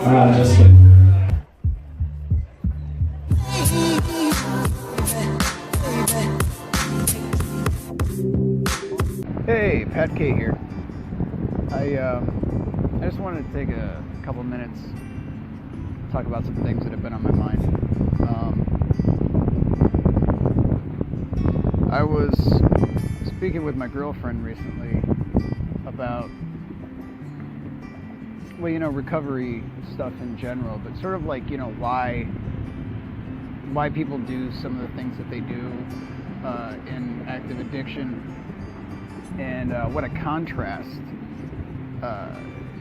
Just kidding. Hey, Pat K here. I just wanted to take a couple minutes to talk about some things that have been on my mind. I was speaking with my girlfriend recently about, well, recovery stuff in general, but sort of like, why people do some of the things that they do in active addiction, and what a contrast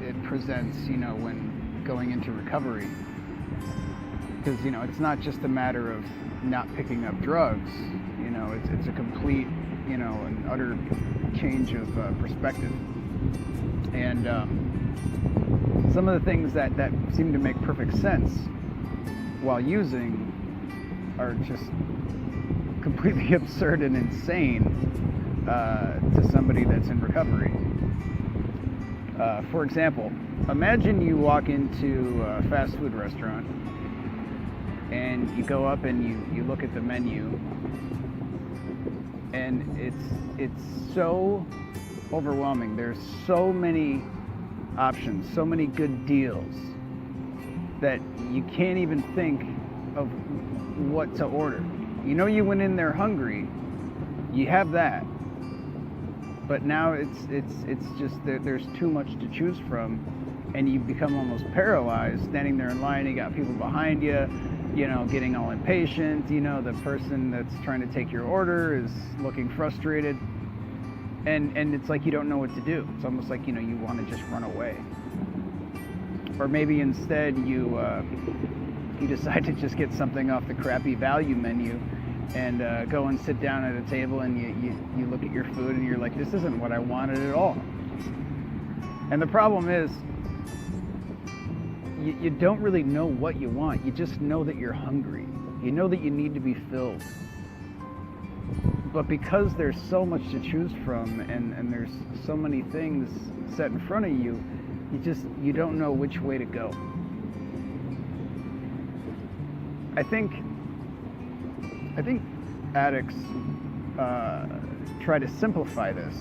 it presents, when going into recovery. Because, it's not just a matter of not picking up drugs, it's a complete, an utter change of perspective. And some of the things that seem to make perfect sense while using are just completely absurd and insane to somebody that's in recovery. For example, imagine you walk into a fast food restaurant and you go up and you look at the menu, and it's so overwhelming. There's so many options, so many good deals, that you can't even think of what to order. You went in there hungry, you have that, but now it's just there's too much to choose from, and you become almost paralyzed standing there in line. You got people behind you, getting all impatient. The person that's trying to take your order is looking frustrated, and it's like you don't know what to do. It's almost like you want to just run away. Or maybe instead you decide to just get something off the crappy value menu and go and sit down at a table, and you look at your food and you're like, this isn't what I wanted at all. And the problem is, you don't really know what you want. You just know that you're hungry. You know that you need to be filled. But because there's so much to choose from, and there's so many things set in front of you, you don't know which way to go. I think addicts try to simplify this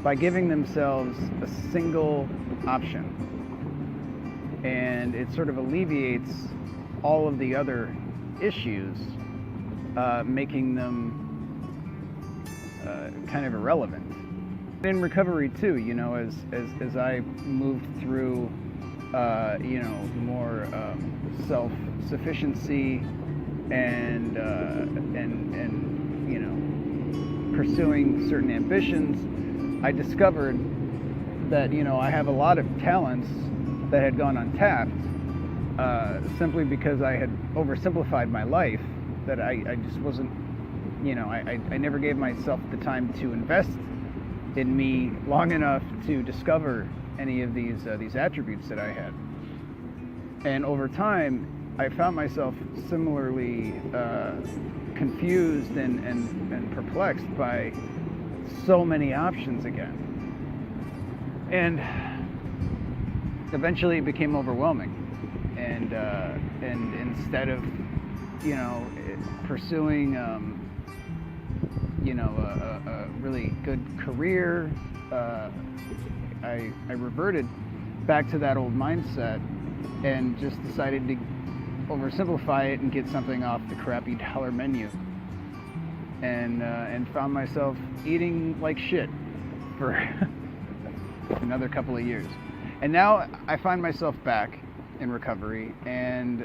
by giving themselves a single option, and it sort of alleviates all of the other issues, making them kind of irrelevant. In recovery too, as I moved through more self-sufficiency and pursuing certain ambitions, I discovered that I have a lot of talents that had gone untapped, simply because I had oversimplified my life. That I just wasn't, I never gave myself the time to invest in me long enough to discover any of these attributes that I had. And over time, I found myself similarly confused and perplexed by so many options again. And eventually it became overwhelming. And instead of, pursuing, a really good career, I reverted back to that old mindset and just decided to oversimplify it and get something off the crappy dollar menu, and found myself eating like shit for another couple of years. And now I find myself back in recovery, and